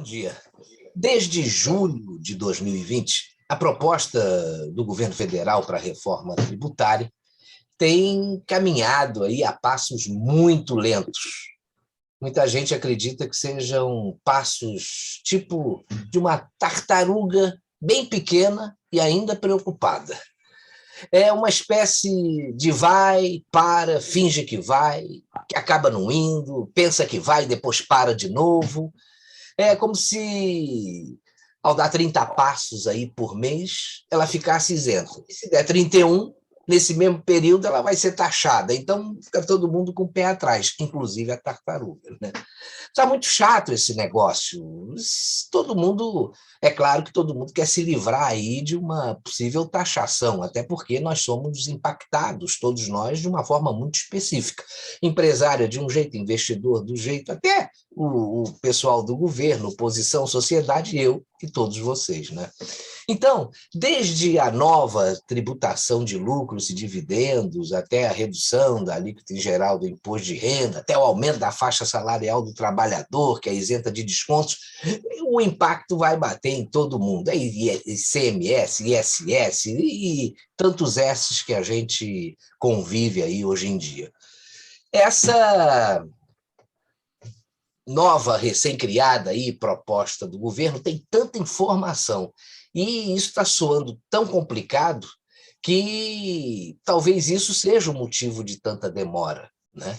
Bom dia. Desde julho de 2020, a proposta do governo federal para a reforma tributária tem caminhado aí a passos muito lentos. Muita gente acredita que sejam passos tipo de uma tartaruga bem pequena e ainda preocupada. É uma espécie de vai, para, finge que acaba não indo, pensa que vai, depois para de novo. É como se, ao dar 30 passos aí por mês, ela ficasse isenta. E se der 31, nesse mesmo período, ela vai ser taxada. Então, fica todo mundo com o pé atrás, inclusive a tartaruga, né? Está muito chato esse negócio. Todo mundo, é claro que todo mundo quer se livrar aí de uma possível taxação, até porque nós somos impactados, todos nós, de uma forma muito específica. Empresário de um jeito, investidor do jeito, até o pessoal do governo, oposição, sociedade, eu e todos vocês, né? Então, desde a nova tributação de lucros e dividendos, até a redução da alíquota em geral do imposto de renda, até o aumento da faixa salarial do trabalhador, que é isenta de descontos, o impacto vai bater em todo mundo. É ICMS, ISS e tantos S's que a gente convive aí hoje em dia. Essa nova, recém-criada aí, proposta do governo tem tanta informação e isso está soando tão complicado que talvez isso seja o motivo de tanta demora, né?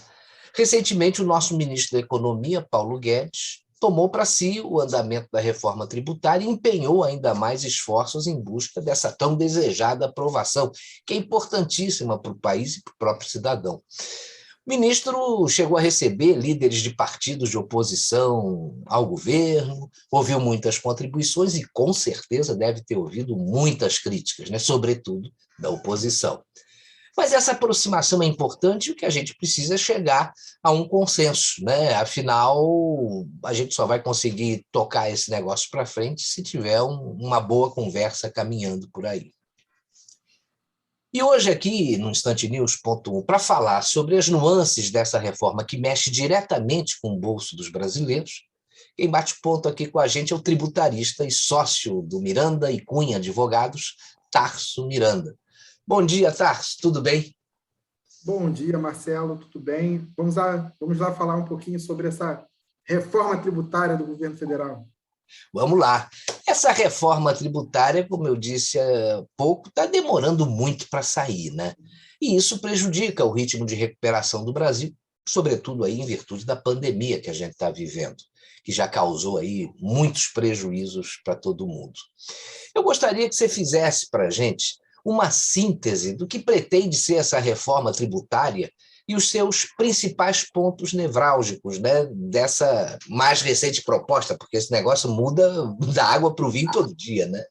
Recentemente, o nosso ministro da Economia, Paulo Guedes, tomou para si o andamento da reforma tributária e empenhou ainda mais esforços em busca dessa tão desejada aprovação, que é importantíssima para o país e para o próprio cidadão. O ministro chegou a receber líderes de partidos de oposição ao governo, ouviu muitas contribuições e, com certeza, deve ter ouvido muitas críticas, né? Sobretudo da oposição. Mas essa aproximação é importante e o que a gente precisa é chegar a um consenso, né? Afinal, a gente só vai conseguir tocar esse negócio para frente se tiver uma boa conversa caminhando por aí. E hoje aqui, no instantenews.1, para falar sobre as nuances dessa reforma que mexe diretamente com o bolso dos brasileiros, quem bate ponto aqui com a gente é o tributarista e sócio do Miranda e Cunha Advogados, Tarso Miranda. Bom dia, Tarso, tudo bem? Bom dia, Marcelo, tudo bem? Vamos lá falar um pouquinho sobre essa reforma tributária do governo federal. Vamos lá. Essa reforma tributária, como eu disse há pouco, está demorando muito para sair, né? E isso prejudica o ritmo de recuperação do Brasil, sobretudo aí em virtude da pandemia que a gente está vivendo, que já causou aí muitos prejuízos para todo mundo. Eu gostaria que você fizesse para a gente uma síntese do que pretende ser essa reforma tributária e os seus principais pontos nevrálgicos, né, dessa mais recente proposta, porque esse negócio muda da água para o vinho todo dia, né?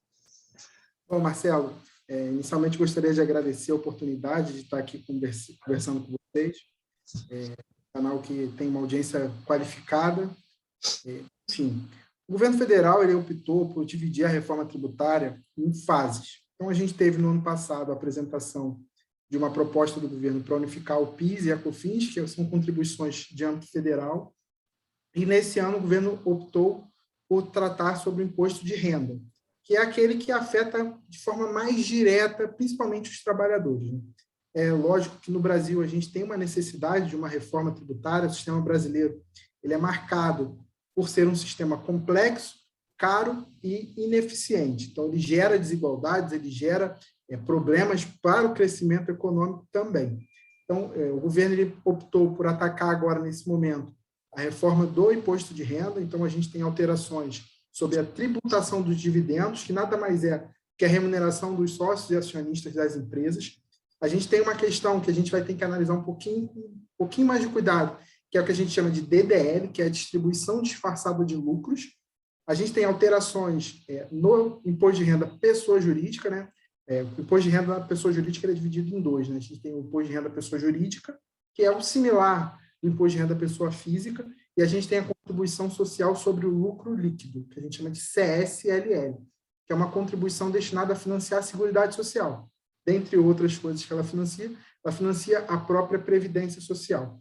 Bom, Marcelo, inicialmente gostaria de agradecer a oportunidade de estar aqui conversando com vocês, um canal que tem uma audiência qualificada. Enfim, o governo federal ele optou por dividir a reforma tributária em fases. Então, a gente teve no ano passado a apresentação de uma proposta do governo para unificar o PIS e a COFINS, que são contribuições de âmbito federal, e nesse ano o governo optou por tratar sobre o imposto de renda, que é aquele que afeta de forma mais direta, principalmente os trabalhadores. É lógico que no Brasil a gente tem uma necessidade de uma reforma tributária, o sistema brasileiro ele é marcado por ser um sistema complexo, caro e ineficiente. Então, ele gera desigualdades, ele gera problemas para o crescimento econômico também. Então, o governo ele optou por atacar agora, nesse momento, a reforma do imposto de renda. Então, a gente tem alterações sobre a tributação dos dividendos, que nada mais é que a remuneração dos sócios e acionistas das empresas. A gente tem uma questão que a gente vai ter que analisar um pouquinho mais de cuidado, que é o que a gente chama de DDL, que é a distribuição disfarçada de lucros. A gente tem alterações no imposto de renda pessoa jurídica, né? O imposto de renda da pessoa jurídica é dividido em dois, né? A gente tem o imposto de renda pessoa jurídica, que é o similar do imposto de renda pessoa física, e a gente tem a contribuição social sobre o lucro líquido, que a gente chama de CSLL, que é uma contribuição destinada a financiar a Seguridade Social. Dentre outras coisas que ela financia a própria Previdência Social.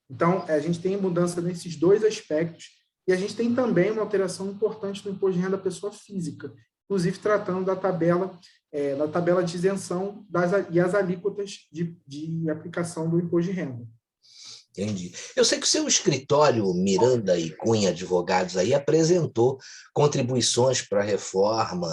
Então, a gente tem mudança nesses dois aspectos, E a gente tem também uma alteração importante no imposto de renda da pessoa física, inclusive tratando da tabela de isenção e as alíquotas de aplicação do imposto de renda. Entendi. Eu sei que o seu escritório, Miranda e Cunha Advogados, aí apresentou contribuições para a reforma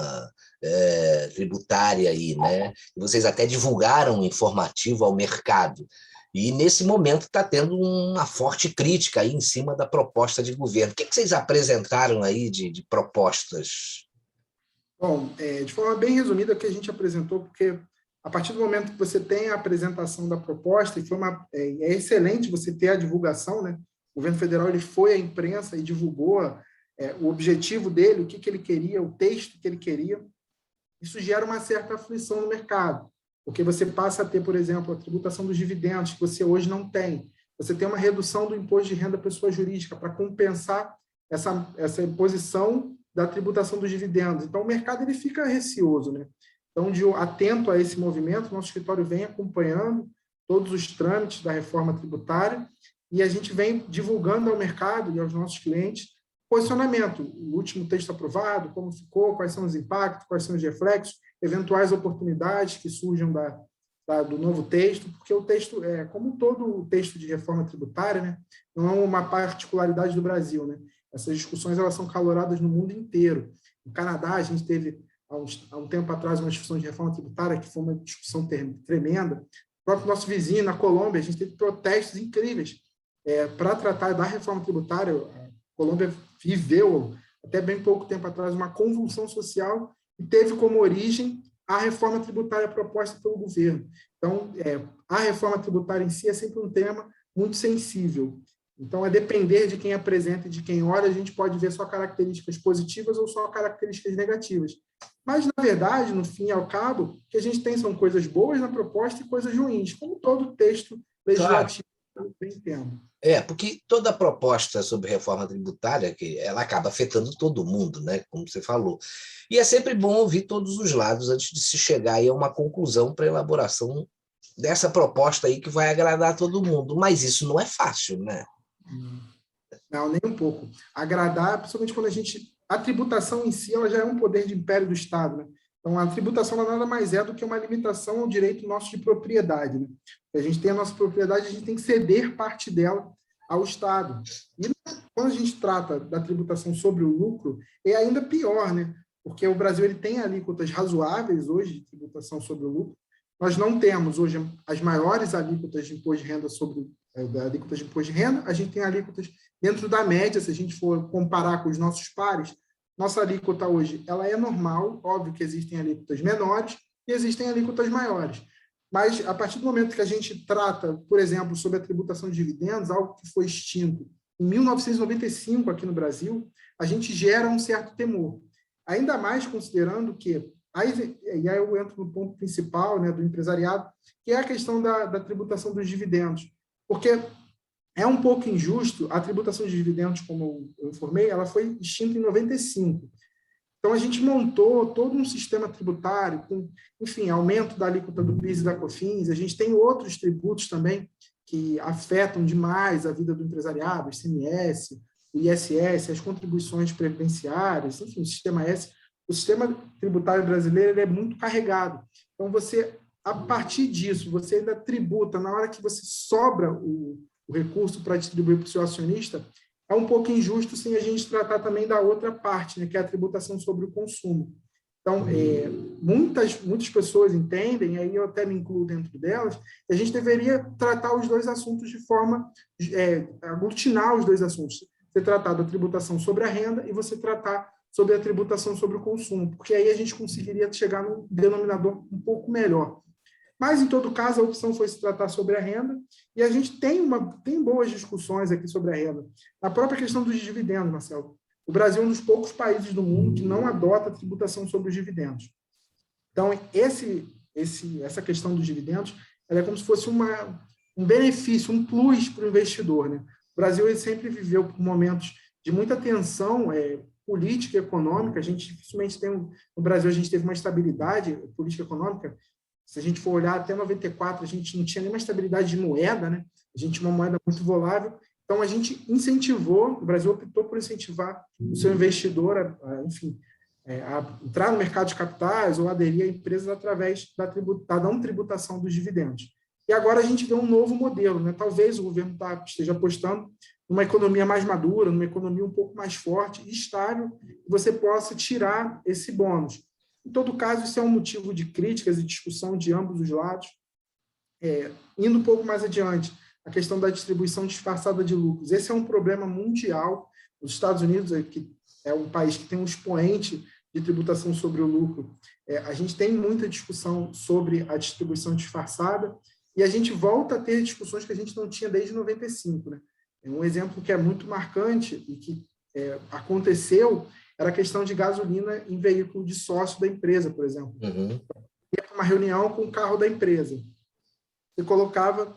tributária aí, né? E vocês até divulgaram um informativo ao mercado. E, nesse momento, está tendo uma forte crítica aí em cima da proposta de governo. O que vocês apresentaram aí de propostas? Bom, de forma bem resumida, o que a gente apresentou, porque a partir do momento que você tem a apresentação da proposta, e é excelente você ter a divulgação, né? O governo federal ele foi à imprensa e divulgou o objetivo dele, o que ele queria, o texto que ele queria. Isso gera uma certa aflição no mercado, porque você passa a ter, por exemplo, a tributação dos dividendos, que você hoje não tem. Você tem uma redução do imposto de renda da pessoa jurídica para compensar essa imposição da tributação dos dividendos. Então, o mercado ele fica receoso, né? Então, atento a esse movimento, nosso escritório vem acompanhando todos os trâmites da reforma tributária e a gente vem divulgando ao mercado e aos nossos clientes posicionamento, o último texto aprovado, como ficou, quais são os impactos, quais são os reflexos, eventuais oportunidades que surjam do novo texto, porque o texto, como todo o texto de reforma tributária, né, não é uma particularidade do Brasil, né? Essas discussões elas são caloradas no mundo inteiro. No Canadá, a gente teve, há um tempo atrás, uma discussão de reforma tributária, que foi uma discussão tremenda. O próprio nosso vizinho, na Colômbia, a gente teve protestos incríveis para tratar da reforma tributária. A Colômbia viveu, até bem pouco tempo atrás, uma convulsão social e teve como origem a reforma tributária proposta pelo governo. Então, a reforma tributária em si é sempre um tema muito sensível. Então, a depender de quem apresenta e de quem olha, a gente pode ver só características positivas ou só características negativas. Mas, na verdade, no fim e ao cabo, o que a gente tem são coisas boas na proposta e coisas ruins, como todo texto legislativo que eu entendo. Porque toda proposta sobre reforma tributária, que ela acaba afetando todo mundo, né? Como você falou. E é sempre bom ouvir todos os lados antes de se chegar aí a uma conclusão para a elaboração dessa proposta aí que vai agradar todo mundo. Mas isso não é fácil, né? Não, nem um pouco. Agradar, principalmente quando a tributação em si, ela já é um poder de império do Estado, né? Então, a tributação nada mais é do que uma limitação ao direito nosso de propriedade, né? A gente tem a nossa propriedade, a gente tem que ceder parte dela ao Estado. E quando a gente trata da tributação sobre o lucro, é ainda pior, né? Porque o Brasil ele tem alíquotas razoáveis hoje de tributação sobre o lucro. Nós não temos hoje as maiores alíquotas de imposto de renda alíquotas de imposto de renda, a gente tem alíquotas dentro da média, se a gente for comparar com os nossos pares, nossa alíquota hoje ela é normal, óbvio que existem alíquotas menores e existem alíquotas maiores. Mas, a partir do momento que a gente trata, por exemplo, sobre a tributação de dividendos, algo que foi extinto em 1995 aqui no Brasil, a gente gera um certo temor. Ainda mais considerando que, e aí eu entro no ponto principal, né, do empresariado, que é a questão da tributação dos dividendos. Porque é um pouco injusto, a tributação de dividendos, como eu informei, ela foi extinta em 95. Então, a gente montou todo um sistema tributário, com, enfim, aumento da alíquota do PIS e da COFINS. A gente tem outros tributos também que afetam demais a vida do empresariado, o ICMS, o ISS, as contribuições previdenciárias, enfim, o sistema S. O sistema tributário brasileiro ele é muito carregado. Então, a partir disso, você ainda tributa, na hora que você sobra o recurso para distribuir para o seu acionista, é um pouco injusto sem a gente tratar também da outra parte, né, que é a tributação sobre o consumo. Então, muitas pessoas entendem, aí eu até me incluo dentro delas, que a gente deveria tratar os dois assuntos de forma, aglutinar os dois assuntos. Você tratar da tributação sobre a renda e você tratar sobre a tributação sobre o consumo, porque aí a gente conseguiria chegar num denominador um pouco melhor. Mas, em todo caso, a opção foi se tratar sobre a renda, e a gente tem boas discussões aqui sobre a renda. A própria questão dos dividendos, Marcelo. O Brasil é um dos poucos países do mundo que não adota a tributação sobre os dividendos. Então, essa questão dos dividendos ela é como se fosse um benefício, um plus para o investidor, né? O Brasil ele sempre viveu por momentos de muita tensão política e econômica. A gente dificilmente no Brasil, a gente teve uma estabilidade política e econômica. Se a gente for olhar até 94, a gente não tinha nenhuma estabilidade de moeda, né? A gente tinha uma moeda muito volátil, Então, a gente incentivou, o Brasil optou por incentivar o seu investidor a entrar no mercado de capitais ou aderir a empresas através da não tributação dos dividendos. E agora a gente vê um novo modelo, né? Talvez o governo esteja apostando numa economia mais madura, numa economia um pouco mais forte e estável, que você possa tirar esse bônus. Em todo caso, isso é um motivo de críticas e discussão de ambos os lados. Indo um pouco mais adiante, a questão da distribuição disfarçada de lucros. Esse é um problema mundial. Os Estados Unidos, que é um país que tem um expoente de tributação sobre o lucro, a gente tem muita discussão sobre a distribuição disfarçada e a gente volta a ter discussões que a gente não tinha desde 95, né? Um exemplo que é muito marcante e que aconteceu era a questão de gasolina em veículo de sócio da empresa, por exemplo. Ia para uma reunião com o carro da empresa. Você colocava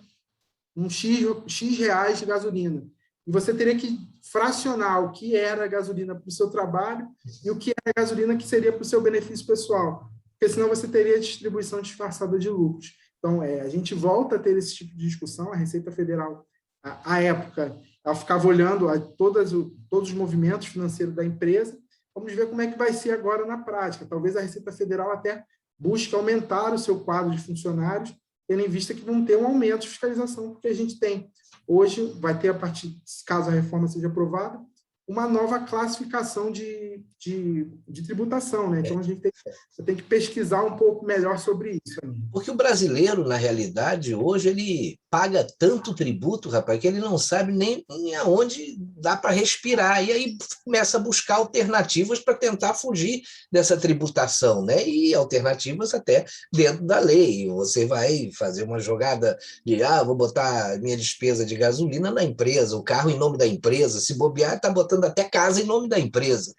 um X reais de gasolina. E você teria que fracionar o que era a gasolina para o seu trabalho e o que era a gasolina que seria para o seu benefício pessoal. Porque senão você teria distribuição disfarçada de lucros. Então, a gente volta a ter esse tipo de discussão. A Receita Federal, à época, ela ficava olhando todos os movimentos financeiros da empresa. Vamos ver como é que vai ser agora na prática. Talvez a Receita Federal até busque aumentar o seu quadro de funcionários, tendo em vista que vão ter um aumento de fiscalização, porque a gente tem. Hoje vai ter, a partir, caso a reforma seja aprovada, uma nova classificação de tributação, né? Então, a gente tem que pesquisar um pouco melhor sobre isso. Porque o brasileiro, na realidade, hoje, ele paga tanto tributo, rapaz, que ele não sabe nem aonde dá para respirar. E aí começa a buscar alternativas para tentar fugir dessa tributação, né? E alternativas até dentro da lei. Você vai fazer uma jogada de, vou botar minha despesa de gasolina na empresa, o carro em nome da empresa, se bobear, está botando até casa em nome da empresa.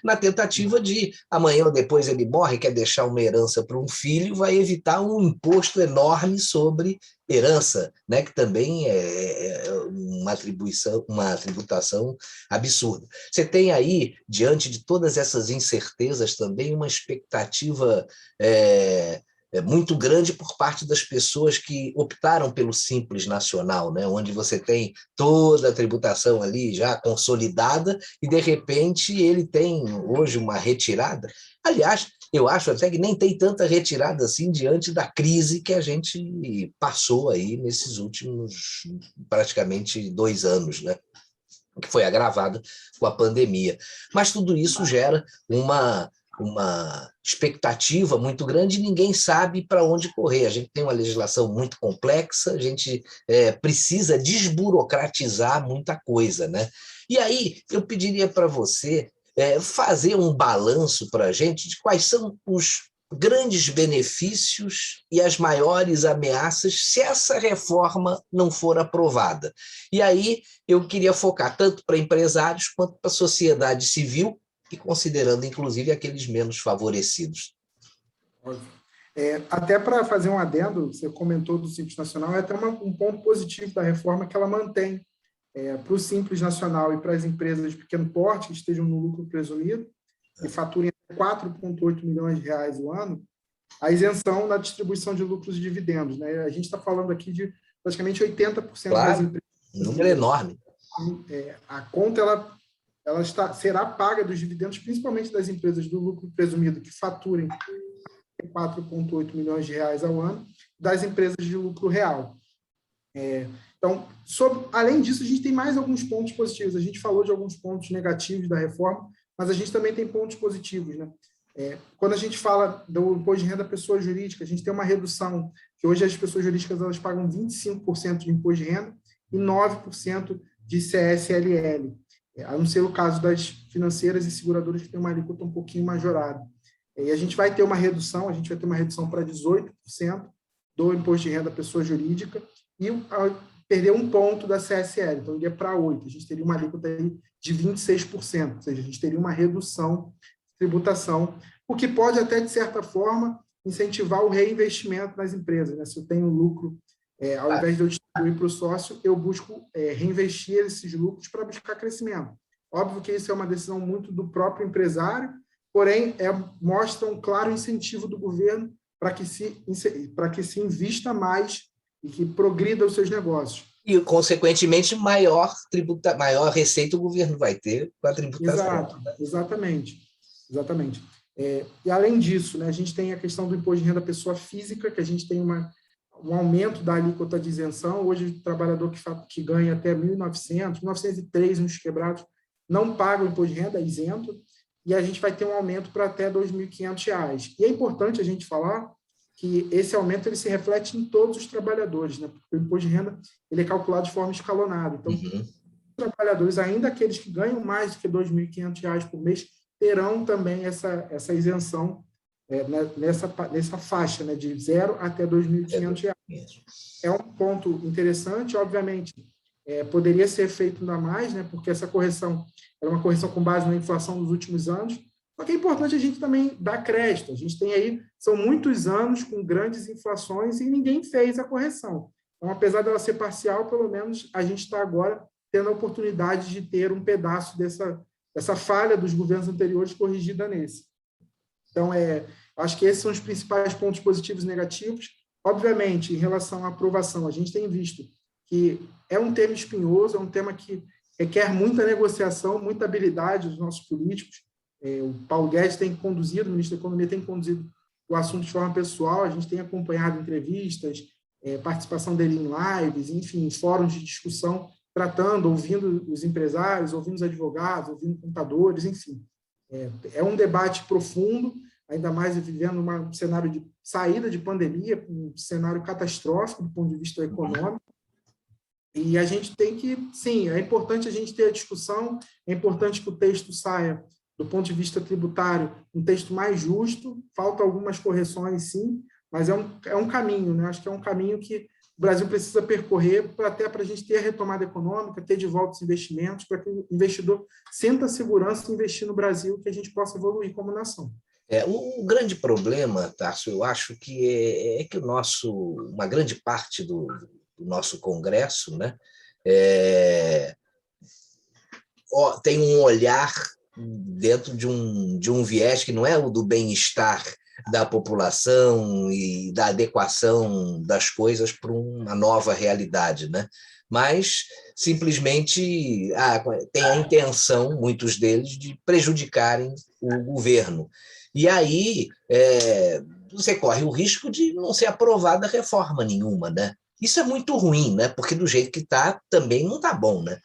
Na tentativa de, amanhã ou depois ele morre, quer deixar uma herança para um filho, vai evitar um imposto enorme sobre herança, né, que também é uma tributação absurda. Você tem aí, diante de todas essas incertezas, também uma expectativa muito grande por parte das pessoas que optaram pelo Simples Nacional, né, onde você tem toda a tributação ali já consolidada e, de repente, ele tem hoje uma retirada. Aliás, eu acho até que nem tem tanta retirada assim diante da crise que a gente passou aí nesses últimos praticamente 2 anos, né? Que foi agravada com a pandemia. Mas tudo isso gera uma expectativa muito grande e ninguém sabe para onde correr. A gente tem uma legislação muito complexa, a gente precisa desburocratizar muita coisa, né? E aí eu pediria para você fazer um balanço para a gente de quais são os grandes benefícios e as maiores ameaças se essa reforma não for aprovada. E aí eu queria focar tanto para empresários quanto para a sociedade civil e considerando, inclusive, aqueles menos favorecidos. Até para fazer um adendo, você comentou do Simples Nacional, é até um ponto positivo da reforma que ela mantém para o Simples Nacional e para as empresas de pequeno porte que estejam no lucro presumido e faturem 4,8 milhões de reais o ano, a isenção na distribuição de lucros e dividendos, né? A gente está falando aqui de praticamente 80% das empresas. Um número enorme. A conta ela será paga dos dividendos, principalmente das empresas do lucro presumido que faturem 4,8 milhões de reais ao ano, das empresas de lucro real. Então, além disso, a gente tem mais alguns pontos positivos. A gente falou de alguns pontos negativos da reforma, mas a gente também tem pontos positivos, né? Quando a gente fala do imposto de renda da pessoa jurídica, a gente tem uma redução, que hoje as pessoas jurídicas elas pagam 25% de imposto de renda e 9% de CSLL, a não ser o caso das financeiras e seguradoras que tem uma alíquota um pouquinho majorada. E a gente vai ter uma redução para 18% do imposto de renda da pessoa jurídica e perder um ponto da CSL, então iria para 8%. A gente teria uma alíquota aí de 26%, ou seja, a gente teria uma redução de tributação, o que pode até, de certa forma, incentivar o reinvestimento nas empresas, né? Se eu tenho lucro, ao invés de eu distribuir para o sócio, eu busco reinvestir esses lucros para buscar crescimento. Óbvio que isso é uma decisão muito do próprio empresário, porém, mostra um claro incentivo do governo para que se invista mais e que progrida os seus negócios. E, consequentemente, maior receita o governo vai ter com a tributação. Exatamente. Exatamente. E, além disso, né, a gente tem a questão do imposto de renda pessoa física, que a gente tem um aumento da alíquota de isenção. Hoje, o trabalhador que ganha até 1.900, 1.903, uns quebrados, não paga o imposto de renda, é isento, e a gente vai ter um aumento para até R$ 2.500. E é importante a gente falar que esse aumento ele se reflete em todos os trabalhadores, né? Porque o imposto de renda ele é calculado de forma escalonada. Então, os trabalhadores, ainda aqueles que ganham mais do que R$ 2.500 por mês, terão também essa isenção nessa faixa, né, de 0 até R$ 2.500. É um ponto interessante, obviamente, poderia ser feito ainda mais, né, porque essa correção é uma correção com base na inflação dos últimos anos, só que é importante a gente também dar crédito. A gente tem aí, são muitos anos com grandes inflações e ninguém fez a correção. Então, apesar dela ser parcial, pelo menos a gente está agora tendo a oportunidade de ter um pedaço dessa falha dos governos anteriores corrigida nesse. Então, acho que esses são os principais pontos positivos e negativos. Obviamente, em relação à aprovação, a gente tem visto que é um tema espinhoso, é um tema que requer muita negociação, muita habilidade dos nossos políticos. O Paulo Guedes tem conduzido, o ministro da Economia tem conduzido o assunto de forma pessoal, a gente tem acompanhado entrevistas, participação dele em lives, enfim, fóruns de discussão, tratando, ouvindo os empresários, ouvindo os advogados, ouvindo contadores, enfim. É um debate profundo, ainda mais vivendo um cenário de saída de pandemia, um cenário catastrófico do ponto de vista econômico. E a gente tem que, sim, é importante a gente ter a discussão, é importante que o texto saia, do ponto de vista tributário, um texto mais justo, faltam algumas correções, sim, mas é um caminho, né? Acho que é um caminho que o Brasil precisa percorrer até para a gente ter a retomada econômica, ter de volta os investimentos, para que o investidor sinta segurança em investir no Brasil, que a gente possa evoluir como nação. O grande problema, Tarso, eu acho que que uma grande parte do nosso Congresso, né, tem um olhar dentro de um viés que não é o do bem-estar da população e da adequação das coisas para uma nova realidade, né? Mas simplesmente tem a intenção, muitos deles, de prejudicarem o governo. E aí você corre o risco de não ser aprovada reforma nenhuma, né? Isso é muito ruim, né? Porque do jeito que está, também não está bom, né?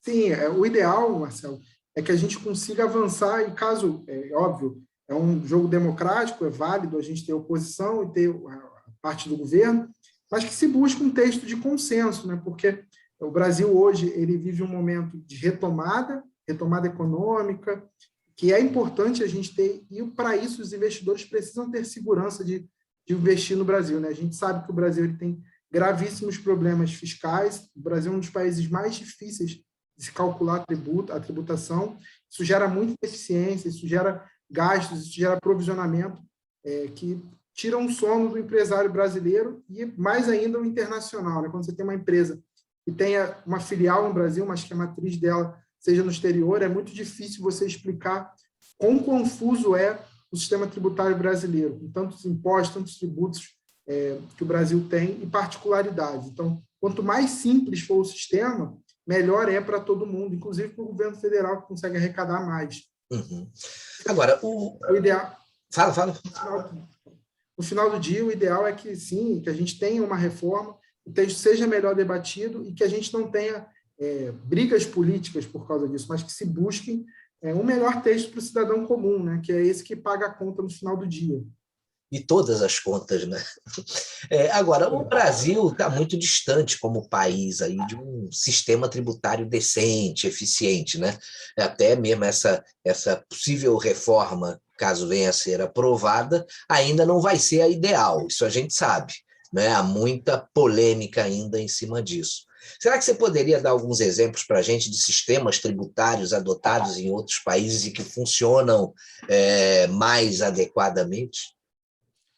Sim, o ideal, Marcelo, é que a gente consiga avançar, e caso, óbvio, é um jogo democrático, é válido a gente ter oposição e ter a parte do governo, mas que se busque um texto de consenso, né? Porque o Brasil hoje ele vive um momento de retomada econômica, que é importante a gente ter, e para isso os investidores precisam ter segurança de investir no Brasil, né? A gente sabe que o Brasil ele tem gravíssimos problemas fiscais, o Brasil é um dos países mais difíceis de se calcular a tributação, isso gera muita eficiência, isso gera gastos, isso gera provisionamento, que tiram o sono do empresário brasileiro e mais ainda o internacional, né? Quando você tem uma empresa que tenha uma filial no Brasil, mas que a matriz dela seja no exterior, é muito difícil você explicar quão confuso é o sistema tributário brasileiro, com tantos impostos, tantos tributos que o Brasil tem e particularidades. Então, quanto mais simples for o sistema, melhor é para todo mundo, inclusive para o governo federal, que consegue arrecadar mais. Uhum. Agora, o ideal... Fala. No final do dia, o ideal é que, sim, que a gente tenha uma reforma, o texto seja melhor debatido e que a gente não tenha brigas políticas por causa disso, mas que se busquem um melhor texto para o cidadão comum, né, que é esse que paga a conta no final do dia. E todas as contas, né? Agora, o Brasil está muito distante como país aí de um sistema tributário decente, eficiente, né? Até mesmo essa possível reforma, caso venha a ser aprovada, ainda não vai ser a ideal, isso a gente sabe, né? Há muita polêmica ainda em cima disso. Será que você poderia dar alguns exemplos para a gente de sistemas tributários adotados em outros países e que funcionam mais adequadamente?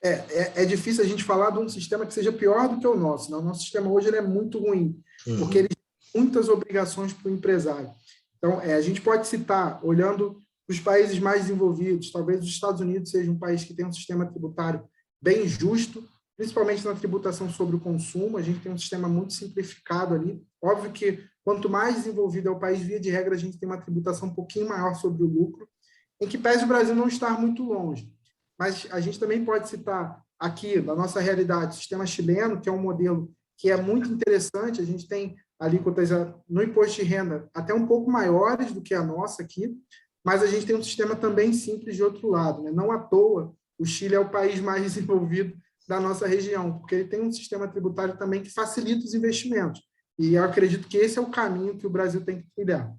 É difícil a gente falar de um sistema que seja pior do que o nosso. Né? O nosso sistema hoje ele é muito ruim, porque ele tem muitas obrigações para o empresário. Então, a gente pode citar, olhando os países mais desenvolvidos, talvez os Estados Unidos seja um país que tem um sistema tributário bem justo, principalmente na tributação sobre o consumo. A gente tem um sistema muito simplificado ali. Óbvio que quanto mais desenvolvido é o país, via de regra, a gente tem uma tributação um pouquinho maior sobre o lucro, em que pese o Brasil não estar muito longe. Mas a gente também pode citar aqui, da nossa realidade, o sistema chileno, que é um modelo que é muito interessante. A gente tem alíquotas no imposto de renda até um pouco maiores do que a nossa aqui, mas a gente tem um sistema também simples de outro lado, né? Não à toa, o Chile é o país mais desenvolvido da nossa região, porque ele tem um sistema tributário também que facilita os investimentos. E eu acredito que esse é o caminho que o Brasil tem que trilhar.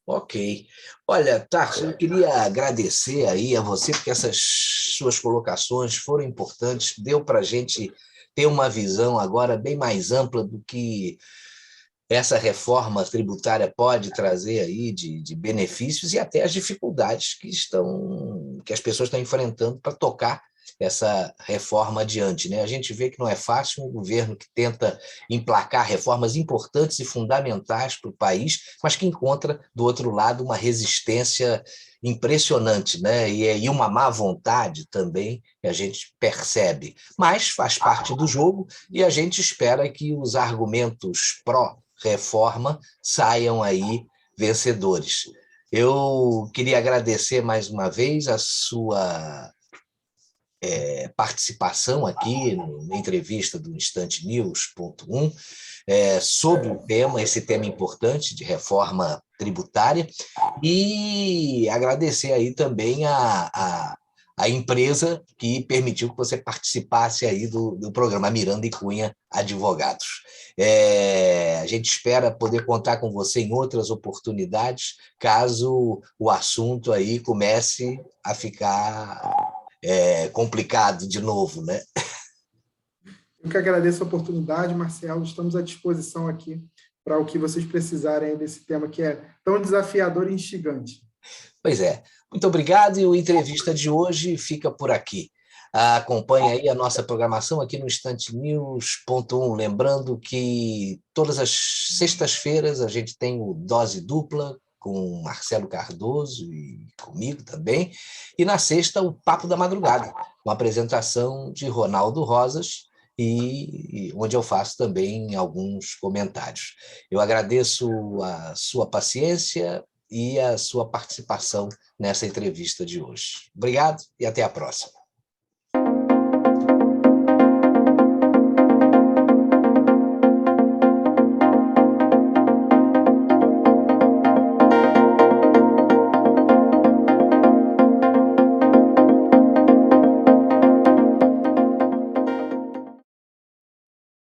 Ok. Olha, Tarso, eu queria agradecer aí a você, porque essas suas colocações foram importantes, deu para a gente ter uma visão agora bem mais ampla do que essa reforma tributária pode trazer aí de benefícios e até as dificuldades que as pessoas estão enfrentando para tocar essa reforma adiante, né? A gente vê que não é fácil um governo que tenta emplacar reformas importantes e fundamentais para o país, mas que encontra, do outro lado, uma resistência impressionante, né? E uma má vontade também que a gente percebe. Mas faz parte do jogo e a gente espera que os argumentos pró-reforma saiam aí vencedores. Eu queria agradecer mais uma vez a sua participação aqui na entrevista do Instantenews.1 sobre o tema, esse tema importante de reforma tributária, e agradecer aí também a empresa que permitiu que você participasse aí do programa Miranda e Cunha Advogados. A gente espera poder contar com você em outras oportunidades, caso o assunto aí comece a ficar complicado de novo, né? Eu que agradeço a oportunidade, Marcelo. Estamos à disposição aqui para o que vocês precisarem desse tema que é tão desafiador e instigante. Pois é. Muito obrigado, e o entrevista de hoje fica por aqui. Acompanhe aí a nossa programação aqui no Instantenews.1. Lembrando que todas as sextas-feiras a gente tem o Dose Dupla, com Marcelo Cardoso e comigo também, e na sexta o Papo da Madrugada, com a apresentação de Ronaldo Rosas, e onde eu faço também alguns comentários. Eu agradeço a sua paciência e a sua participação nessa entrevista de hoje. Obrigado e até a próxima.